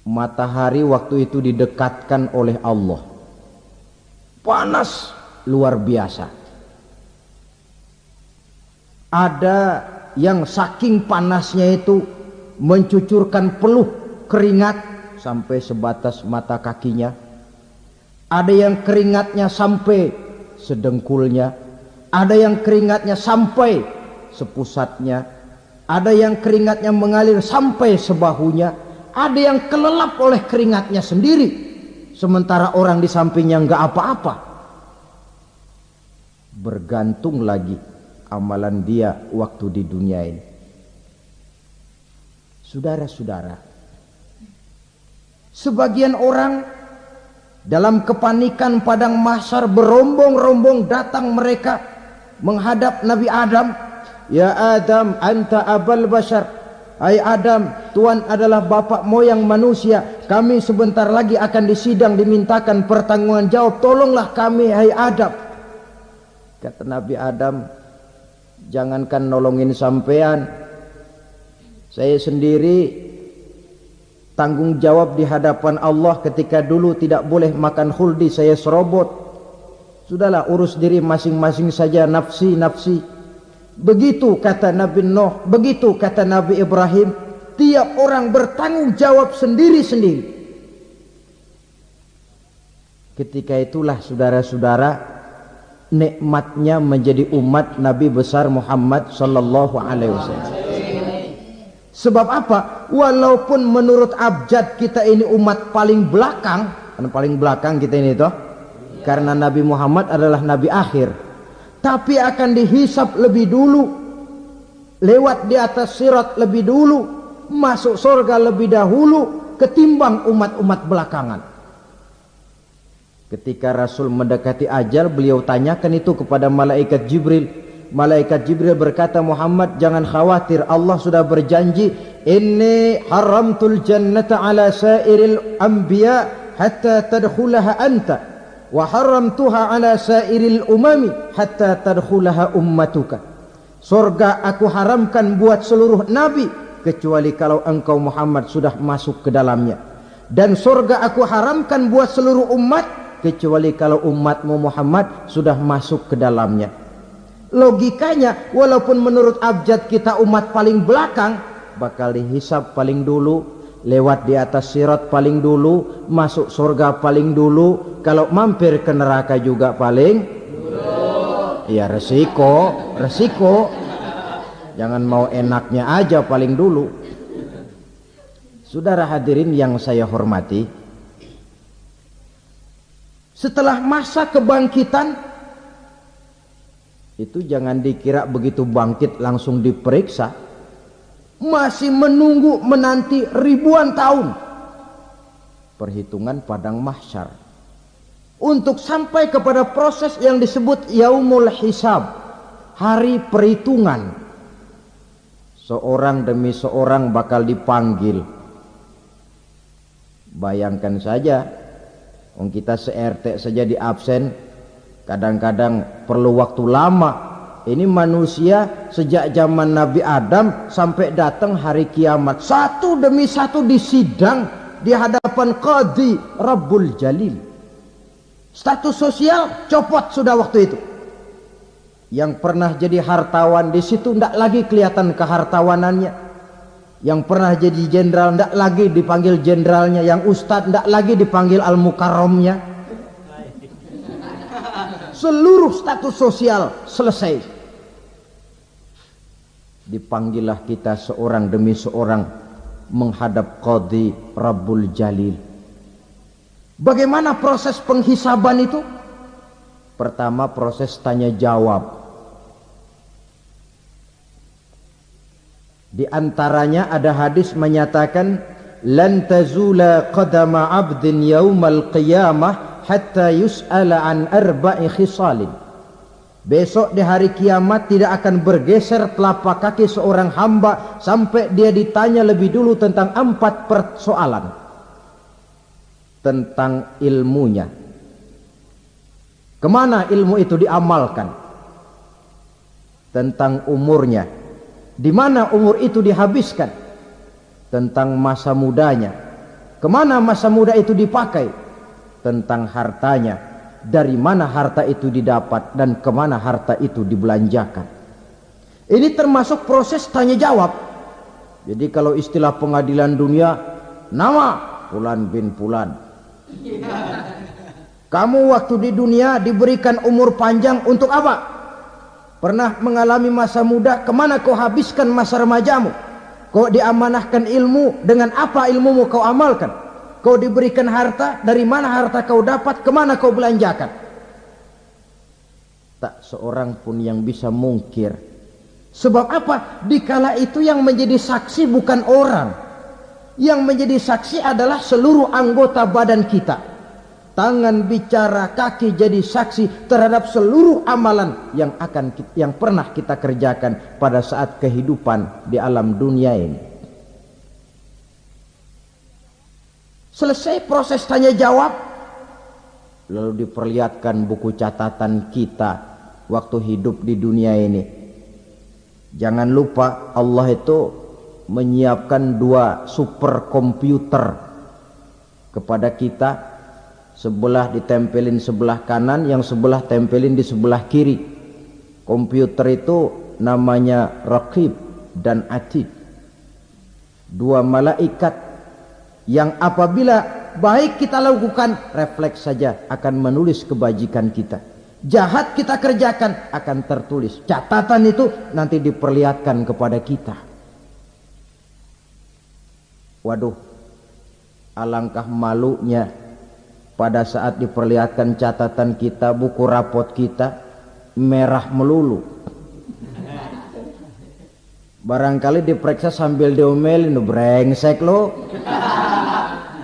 Matahari waktu itu didekatkan oleh Allah, panas luar biasa. Ada yang saking panasnya itu mencucurkan peluh keringat sampai sebatas mata kakinya. Ada yang keringatnya sampai sedengkulnya, ada yang keringatnya sampai sepusatnya, ada yang keringatnya mengalir sampai sebahunya, ada yang kelelap oleh keringatnya sendiri, sementara orang di sampingnya nggak apa-apa. Bergantung lagi amalan dia waktu di dunia ini. Saudara-saudara, sebagian orang dalam kepanikan padang mahsyar berombong-rombong datang mereka menghadap Nabi Adam. Ya Adam, anta abal bashar. Hai Adam, Tuhan adalah bapak moyang manusia. Kami sebentar lagi akan disidang, dimintakan pertanggungan jawab. Tolonglah kami, hai Adam. Kata Nabi Adam, jangankan nolongin sampean, saya sendiri tanggung jawab di hadapan Allah ketika dulu tidak boleh makan khuldi, saya serobot. Sudahlah, urus diri masing-masing saja, nafsi, nafsi. Begitu kata Nabi Nuh, begitu kata Nabi Ibrahim. Tiap orang bertanggung jawab sendiri-sendiri. Ketika itulah saudara-saudara, nikmatnya menjadi umat Nabi besar Muhammad sallallahu alaihi wasallam. Sebab apa? Walaupun menurut abjad kita ini umat paling belakang, kan paling belakang kita ini toh, karena Nabi Muhammad adalah Nabi akhir, tapi akan dihisap lebih dulu, lewat di atas sirat lebih dulu, masuk surga lebih dahulu ketimbang umat-umat belakangan. Ketika Rasul mendekati ajal, beliau tanyakan itu kepada malaikat Jibril. Malaikat Jibril berkata, Muhammad jangan khawatir, Allah sudah berjanji, inni haramtul jannata ala sairil anbiya hatta tadkhulaha anta wa haramtuha ala sairil umami hatta tadkhulaha ummatuka. Surga aku haramkan buat seluruh nabi kecuali kalau engkau Muhammad sudah masuk ke dalamnya, dan surga aku haramkan buat seluruh umat kecuali kalau umatmu Muhammad sudah masuk ke dalamnya. Logikanya, walaupun menurut abjad kita umat paling belakang, bakal dihisap paling dulu, lewat di atas sirat paling dulu, masuk surga paling dulu, kalau mampir ke neraka juga paling dulu. Ya resiko, resiko. Jangan mau enaknya aja paling dulu. Saudara hadirin yang saya hormati, setelah masa kebangkitan itu jangan dikira begitu bangkit langsung diperiksa, masih menunggu menanti ribuan tahun perhitungan padang mahsyar untuk sampai kepada proses yang disebut yaumul hisab, hari perhitungan. Seorang demi seorang bakal dipanggil. Bayangkan saja, kita se-RT saja di absen, kadang-kadang perlu waktu lama. Ini manusia sejak zaman Nabi Adam sampai datang hari kiamat, satu demi satu disidang di hadapan Qadhi Rabbul Jalil. Status sosial copot sudah waktu itu. Yang pernah jadi hartawan di situ tidak lagi kelihatan kehartawanannya. Yang pernah jadi jenderal tidak lagi dipanggil jenderalnya. Yang ustadz tidak lagi dipanggil al-mukarramnya. Seluruh status sosial selesai. Dipanggillah kita seorang demi seorang menghadap Qadhi Rabbul Jalil. Bagaimana proses penghisaban itu? Pertama, proses tanya jawab. Di antaranya ada hadis menyatakan, lan tazula qadama 'abdin yaumal qiyamah hatta yus'ala an arba'i khisalin. Besok di hari kiamat tidak akan bergeser telapak kaki seorang hamba sampai dia ditanya lebih dulu tentang 4 persoalan. Tentang ilmunya. Kemana ilmu itu diamalkan? Tentang umurnya. Di mana umur itu dihabiskan? Tentang masa mudanya. Kemana masa muda itu dipakai? Tentang hartanya. Dari mana harta itu didapat dan kemana harta itu dibelanjakan. Ini termasuk proses tanya jawab. Jadi kalau istilah pengadilan dunia, nama Fulan bin Fulan. Kamu waktu di dunia diberikan umur panjang untuk apa? Pernah mengalami masa muda, kemana kau habiskan masa remajamu? Kau diamanahkan ilmu, dengan apa ilmumu kau amalkan? Kau diberikan harta, dari mana harta kau dapat, kemana kau belanjakan? Tak seorang pun yang bisa mungkir. Sebab apa? Dikala itu yang menjadi saksi bukan orang. Yang menjadi saksi adalah seluruh anggota badan kita. Tangan bicara, kaki jadi saksi terhadap seluruh amalan yang pernah kita kerjakan pada saat kehidupan di alam dunia ini. Selesai proses tanya jawab, lalu diperlihatkan buku catatan kita waktu hidup di dunia ini. Jangan lupa Allah itu menyiapkan 2 superkomputer kepada kita. Sebelah ditempelin sebelah kanan, yang sebelah tempelin di sebelah kiri. Komputer itu namanya Raqib dan Atid. 2 malaikat yang apabila baik kita lakukan, refleks saja akan menulis kebajikan kita. Jahat kita kerjakan akan tertulis. Catatan itu nanti diperlihatkan kepada kita. Waduh, alangkah malunya pada saat diperlihatkan catatan kita, buku rapot kita merah melulu. Barangkali diperiksa sambil diomelin, brengsek lo.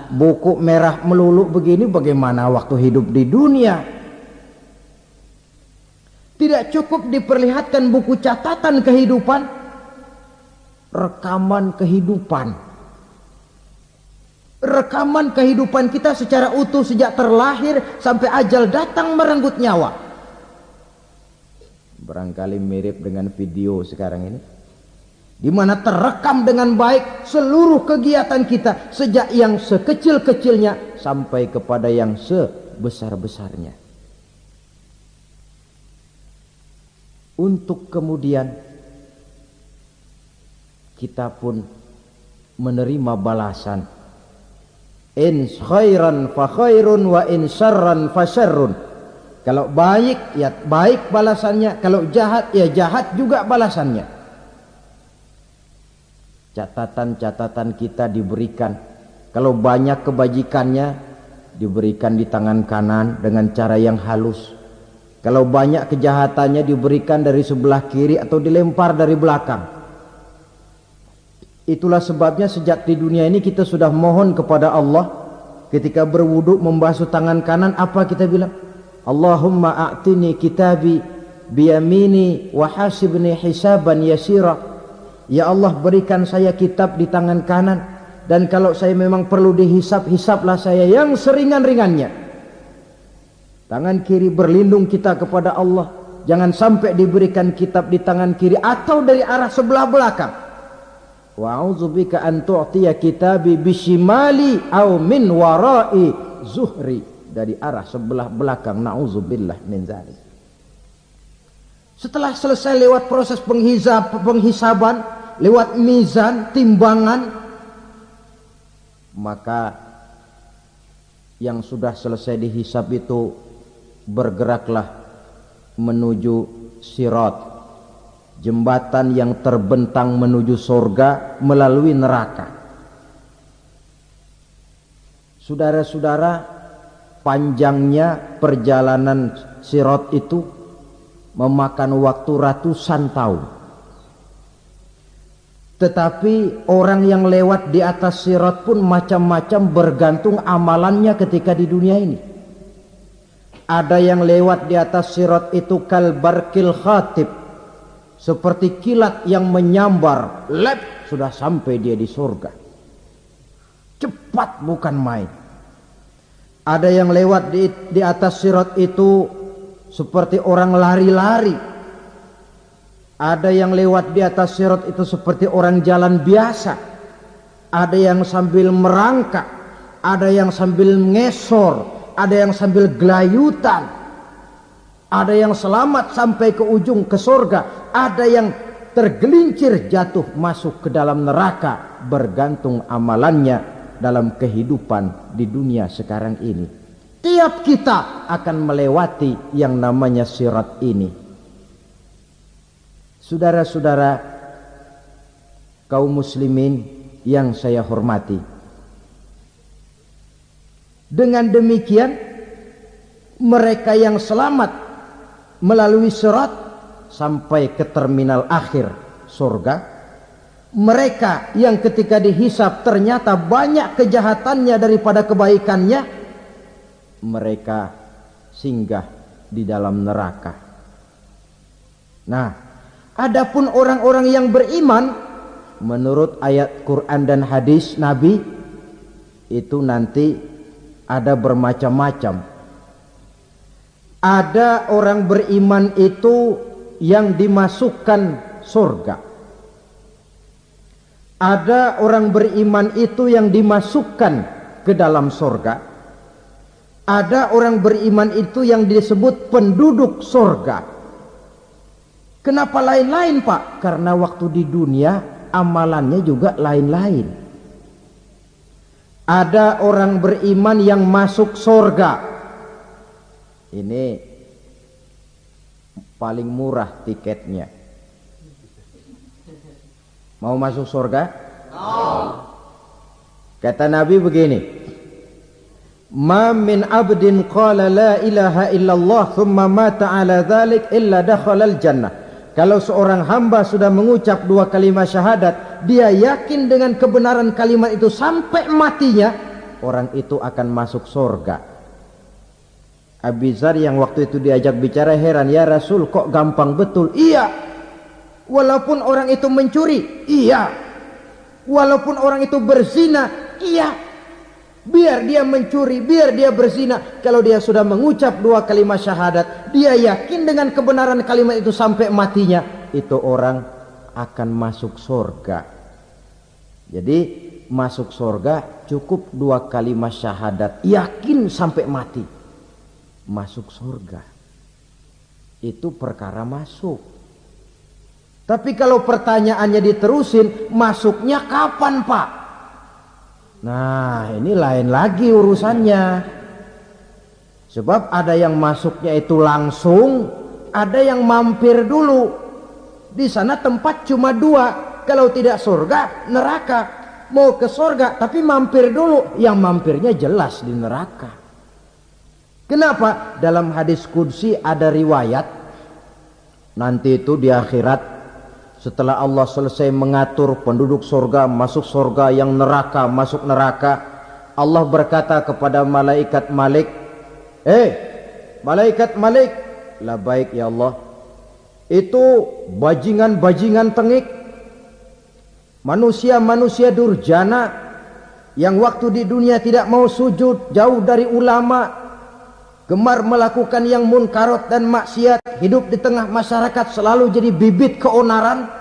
Buku merah melulu begini, bagaimana waktu hidup di dunia? Tidak cukup diperlihatkan buku catatan kehidupan, rekaman kehidupan. Rekaman kehidupan kita secara utuh sejak terlahir sampai ajal datang merenggut nyawa. Barangkali mirip dengan video sekarang ini, di mana terekam dengan baik seluruh kegiatan kita sejak yang sekecil-kecilnya sampai kepada yang sebesar-besarnya. Untuk kemudian kita pun menerima balasan. In khairan fa khairun wa in syarran fa syarrun. Kalau baik ya baik balasannya, kalau jahat ya jahat juga balasannya. Catatan-catatan kita diberikan. Kalau banyak kebajikannya diberikan di tangan kanan dengan cara yang halus. Kalau banyak kejahatannya diberikan dari sebelah kiri atau dilempar dari belakang. Itulah sebabnya sejak di dunia ini kita sudah mohon kepada Allah. Ketika berwudu membasuh tangan kanan, apa kita bilang? Allahumma a'tini kitabi biyamini wa hasibni hisaban yasira. Ya Allah, berikan saya kitab di tangan kanan, dan kalau saya memang perlu dihisap, hisaplah saya yang seringan-ringannya. Tangan kiri berlindung kita kepada Allah. Jangan sampai diberikan kitab di tangan kiri atau dari arah sebelah belakang. Wa a'udzubika an tu'tiya kitabi bishimali aw min wara'i zuhri, dari arah sebelah belakang. Na'udzubillah min dzalik. Setelah selesai lewat proses penghisaban, lewat mizan, timbangan, maka yang sudah selesai dihisab itu bergeraklah menuju sirat, jembatan yang terbentang menuju surga melalui neraka. Saudara-saudara, panjangnya perjalanan sirat itu memakan waktu ratusan tahun. Tetapi orang yang lewat di atas sirat pun macam-macam bergantung amalannya ketika di dunia ini. Ada yang lewat di atas sirat itu kal barqil khatib, seperti kilat yang menyambar, lep sudah sampai dia di surga. Cepat bukan main. Ada yang lewat di atas sirat itu seperti orang lari-lari. Ada yang lewat di atas sirat itu seperti orang jalan biasa. Ada yang sambil merangkak, ada yang sambil ngesor, ada yang sambil gelayutan, ada yang selamat sampai ke ujung ke surga, ada yang tergelincir jatuh masuk ke dalam neraka, bergantung amalannya dalam kehidupan di dunia sekarang ini. Tiap kita akan melewati yang namanya sirat ini. Saudara-saudara kaum muslimin yang saya hormati, dengan demikian mereka yang selamat melalui sirat sampai ke terminal akhir surga, mereka yang ketika dihisab ternyata banyak kejahatannya daripada kebaikannya, mereka singgah di dalam neraka. Nah, adapun orang-orang yang beriman menurut ayat Quran dan hadis Nabi itu nanti ada bermacam-macam. Ada orang beriman itu yang dimasukkan surga. Ada orang beriman itu yang dimasukkan ke dalam surga. Ada orang beriman itu yang disebut penduduk surga. Kenapa lain-lain, Pak? Karena waktu di dunia amalannya juga lain-lain. Ada orang beriman yang masuk surga. Ini paling murah tiketnya. Mau masuk surga? Kata Nabi begini, ma min abdin qala la ilaha illallah thumma mata ala dhalik illa dakhalal jannah. Kalau seorang hamba sudah mengucap dua kalimat syahadat, dia yakin dengan kebenaran kalimat itu sampai matinya, orang itu akan masuk surga. Abi Dzar yang waktu itu diajak bicara heran, ya Rasul kok gampang betul? Iya. Walaupun orang itu mencuri, iya. Walaupun orang itu berzina, iya. Biar dia mencuri, biar dia berzina, kalau dia sudah mengucap dua kalimat syahadat, dia yakin dengan kebenaran kalimat itu sampai matinya, itu orang akan masuk surga. Jadi masuk surga cukup dua kalimat syahadat, yakin sampai mati, masuk surga. Itu perkara masuk. Tapi kalau pertanyaannya diterusin, masuknya kapan, Pak? Nah, ini lain lagi urusannya. Sebab ada yang masuknya itu langsung, ada yang mampir dulu. Di sana tempat cuma dua, kalau tidak surga, neraka. Mau ke surga tapi mampir dulu, yang mampirnya jelas di neraka. Kenapa? Dalam hadis qudsi ada riwayat, nanti itu di akhirat, setelah Allah selesai mengatur penduduk surga masuk surga, yang neraka masuk neraka, Allah berkata kepada malaikat Malik, malaikat Malik, labaik ya Allah, itu bajingan-bajingan tengik, manusia-manusia durjana yang waktu di dunia tidak mau sujud, jauh dari ulama, gemar melakukan yang munkarat dan maksiat, hidup di tengah masyarakat selalu jadi bibit keonaran,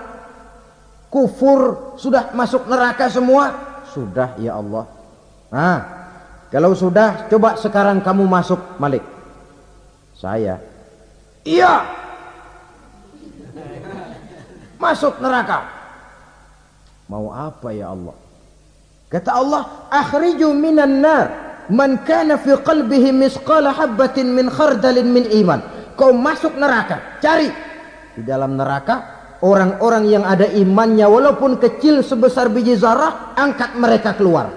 kufur, sudah masuk neraka semua. Sudah ya Allah. Nah, kalau sudah, coba sekarang kamu masuk, Malik. Saya, iya, masuk neraka. Mau apa ya Allah? Kata Allah, akhriju minan nar man kana fi qalbihi misqala habatin min khardalin min iman. Kau masuk neraka, cari di dalam neraka orang-orang yang ada imannya walaupun kecil sebesar biji zarah, angkat mereka keluar.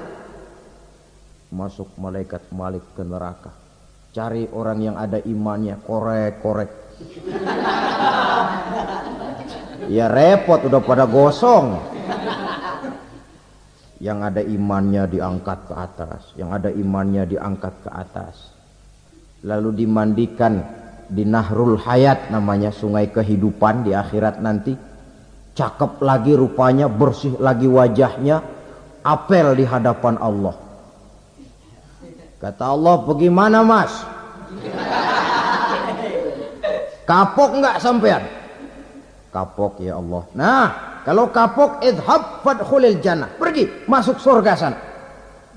Masuk malaikat Malik ke neraka. Cari orang yang ada imannya, korek. Ya repot, udah pada gosong. Yang ada imannya diangkat ke atas, yang ada imannya diangkat ke atas. Lalu dimandikan di Nahrul Hayat, namanya sungai kehidupan di akhirat nanti. Cakep lagi rupanya, bersih lagi wajahnya, apel di hadapan Allah. Kata Allah, bagaimana mas? Kapok nggak sampean? Kapok ya Allah. Nah, kalau kapok, idhab fadkhulil jannah. Pergi, masuk surga sana.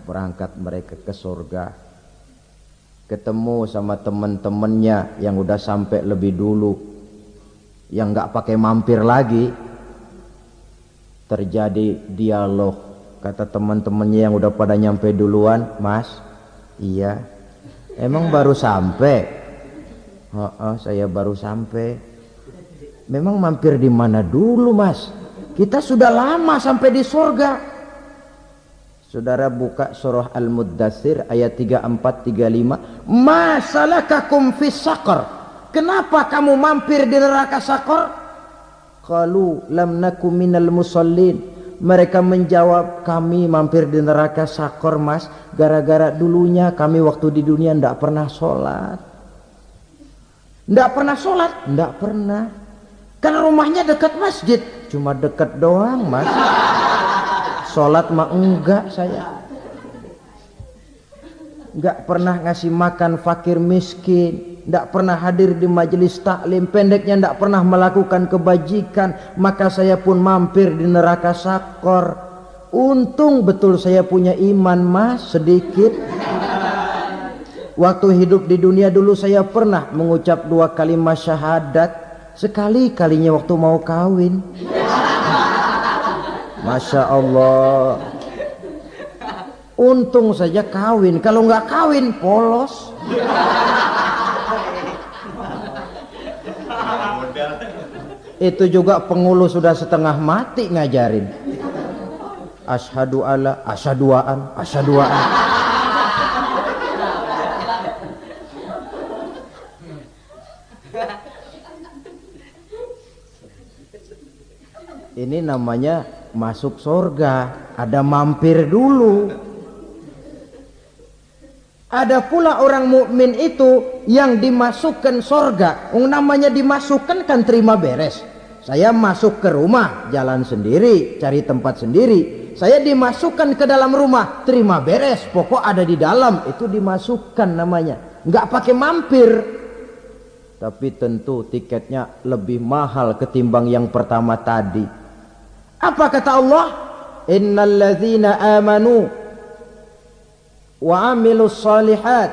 Berangkat mereka ke surga. Ketemu sama teman-temannya yang udah sampai lebih dulu, yang nggak pakai mampir lagi. Terjadi dialog. Kata teman-temannya yang udah pada nyampe duluan, mas, iya, emang baru sampai? Saya baru sampai. Memang mampir di mana dulu mas? Kita sudah lama sampai di surga. Saudara buka surah Al-Muddatsir ayat 34-35. Masalakakum fis saqar? Kenapa kamu mampir di neraka Saqar? Qalu lam naku minal musallin. Mereka menjawab, kami mampir di neraka Saqar mas, gara-gara dulunya kami waktu di dunia ndak pernah sholat. Ndak pernah sholat? Ndak pernah. Kan rumahnya dekat masjid, cuma dekat doang mas. Sholat mah enggak saya. Enggak pernah ngasih makan fakir miskin, enggak pernah hadir di majelis taklim, pendeknya enggak pernah melakukan kebajikan. Maka saya pun mampir di neraka Saqar. Untung betul saya punya iman mas, sedikit. Waktu hidup di dunia dulu saya pernah mengucap 2 kalimat syahadat. Sekali-kalinya waktu mau kawin. Masya Allah. Untung saja kawin. Kalau nggak kawin polos. Itu juga pengulu sudah setengah mati ngajarin. Asyhadu alla, asyaduaan, asyaduaan. Ini namanya masuk surga, ada mampir dulu. Ada pula orang mukmin itu yang dimasukkan surga. Namanya dimasukkan kan terima beres. Saya masuk ke rumah, jalan sendiri, cari tempat sendiri. Saya dimasukkan ke dalam rumah, terima beres, pokok ada di dalam, itu dimasukkan namanya. Nggak pakai mampir. Tapi tentu tiketnya lebih mahal ketimbang yang pertama tadi. Apa kata Allah? Innal ladzina amanu wa amilus salihat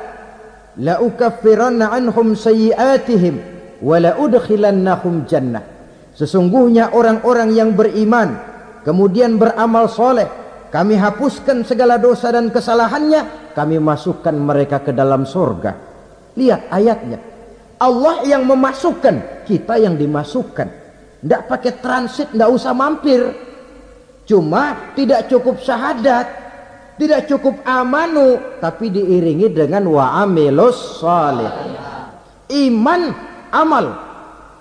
la ukaffiranna anhum sayyi'atihim wa la udkhilannahum jannah. Sesungguhnya orang-orang yang beriman kemudian beramal soleh, kami hapuskan segala dosa dan kesalahannya, kami masukkan mereka ke dalam surga. Lihat ayatnya. Allah yang memasukkan, kita yang dimasukkan. Tidak pakai transit, tidak usah mampir. Cuma tidak cukup syahadat, tidak cukup amanu, tapi diiringi dengan wa amilus salih. Iman, amal.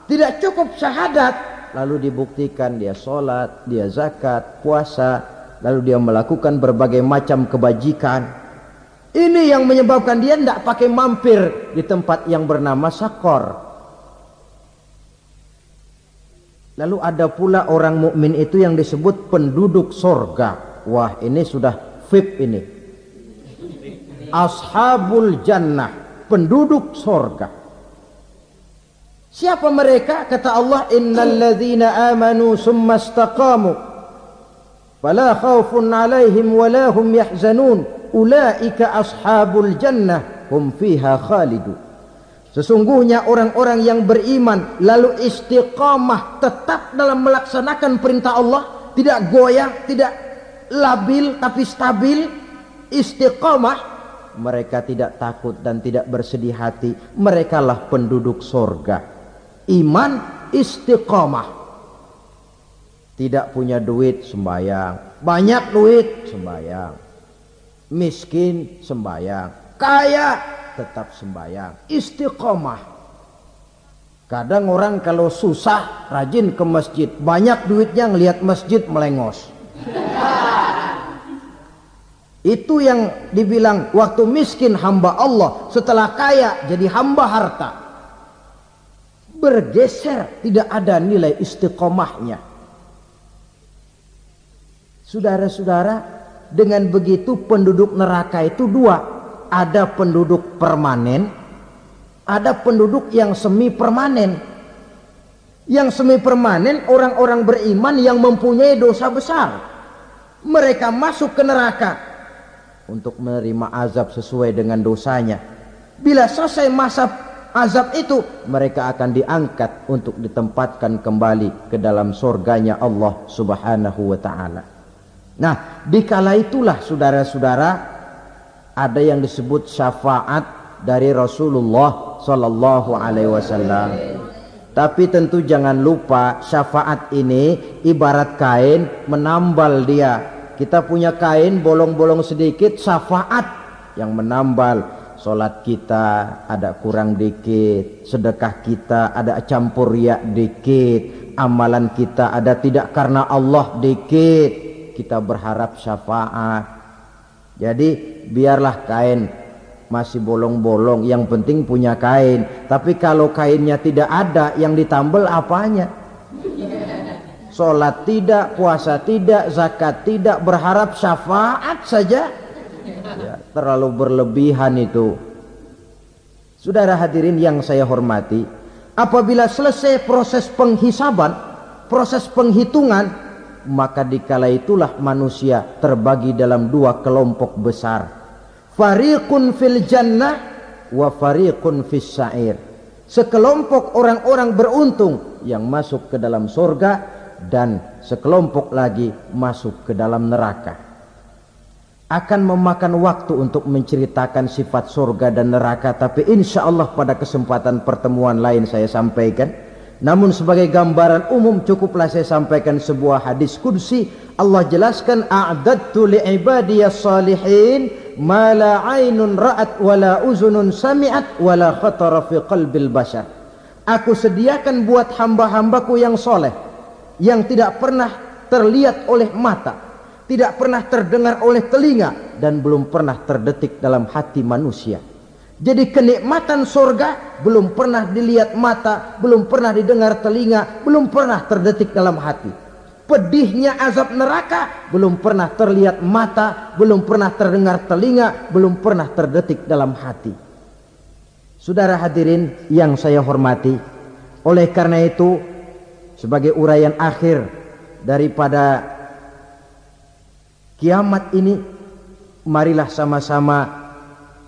Tidak cukup syahadat, lalu dibuktikan dia sholat, dia zakat, puasa, lalu dia melakukan berbagai macam kebajikan. Ini yang menyebabkan dia tidak pakai mampir di tempat yang bernama Saqar. Lalu ada pula orang mukmin itu yang disebut penduduk surga. Wah, ini sudah VIP ini. Ashabul jannah, penduduk surga. Siapa mereka? Kata Allah, innal ladzina amanu summa istaqamu fala khaufun 'alaihim wala hum yahzanun ulaika ashabul jannah hum fiha khalidun. Sesungguhnya orang-orang yang beriman lalu istiqamah, tetap dalam melaksanakan perintah Allah, tidak goyah, tidak labil tapi stabil, istiqamah, mereka tidak takut dan tidak bersedih hati. Merekalah penduduk surga. Iman, istiqamah. Tidak punya duit, sembayang. Banyak duit, sembayang. Miskin, sembayang. Kaya, tetap sembahyang. Istiqomah. Kadang orang kalau susah rajin ke masjid, banyak duitnya ngelihat masjid melengos. Itu yang dibilang waktu miskin hamba Allah, setelah kaya jadi hamba harta. Bergeser, tidak ada nilai istiqomahnya. Saudara-saudara, dengan begitu penduduk neraka itu dua. Ada penduduk permanen, ada penduduk yang semi permanen. Yang semi permanen orang-orang beriman yang mempunyai dosa besar. Mereka masuk ke neraka untuk menerima azab sesuai dengan dosanya. Bila selesai masa azab itu, mereka akan diangkat untuk ditempatkan kembali ke dalam surganya Allah Subhanahu wa ta'ala. Nah, dikala itulah saudara-saudara ada yang disebut syafaat dari Rasulullah sallallahu alaihi wasallam. Tapi tentu jangan lupa syafaat ini ibarat kain menambal dia. Kita punya kain bolong-bolong sedikit, syafaat yang menambal. Salat kita ada kurang dikit, sedekah kita ada campur riya dikit, amalan kita ada tidak karena Allah dikit. Kita berharap syafaat. Jadi biarlah kain masih bolong-bolong, yang penting punya kain. Tapi kalau kainnya tidak ada, yang ditambal apanya? Sholat tidak, puasa tidak, zakat tidak, berharap syafaat saja. Ya, terlalu berlebihan itu. Saudara hadirin yang saya hormati, apabila selesai proses penghisaban, proses penghitungan, maka dikala itulah manusia terbagi dalam dua kelompok besar. Fariqun fil jannah wa fariqun fis sa'ir. Sekelompok orang-orang beruntung yang masuk ke dalam surga, dan sekelompok lagi masuk ke dalam neraka. Akan memakan waktu untuk menceritakan sifat surga dan neraka, tapi insya Allah pada kesempatan pertemuan lain saya sampaikan. Namun sebagai gambaran umum cukuplah saya sampaikan sebuah hadis qudsi. Allah jelaskan, a'dadtu li'ibadiyas salihin ma la ainun ra'at wa la uzunun sami'at wa la khatara fi qalbil bashar. Aku sediakan buat hamba-hambaku yang soleh, yang tidak pernah terlihat oleh mata, tidak pernah terdengar oleh telinga, dan belum pernah terdetik dalam hati manusia. Jadi kenikmatan surga belum pernah dilihat mata, belum pernah didengar telinga, belum pernah terdetik dalam hati. Pedihnya azab neraka belum pernah terlihat mata, belum pernah terdengar telinga, belum pernah terdetik dalam hati. Saudara hadirin yang saya hormati, oleh karena itu sebagai uraian akhir daripada kiamat ini, marilah sama-sama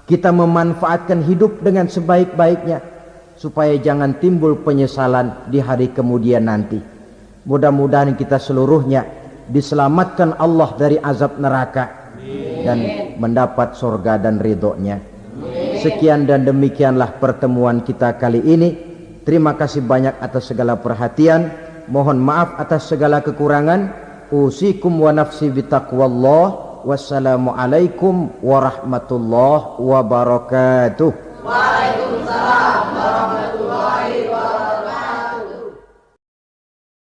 kita memanfaatkan hidup dengan sebaik-baiknya supaya jangan timbul penyesalan di hari kemudian nanti. Mudah-mudahan kita seluruhnya diselamatkan Allah dari azab neraka dan mendapat surga dan ridhonya. Sekian dan demikianlah pertemuan kita kali ini. Terima kasih banyak atas segala perhatian. Mohon maaf atas segala kekurangan. Usikum wa nafsi bitaqwallah. Wassalamualaikum warahmatullahi wabarakatuh.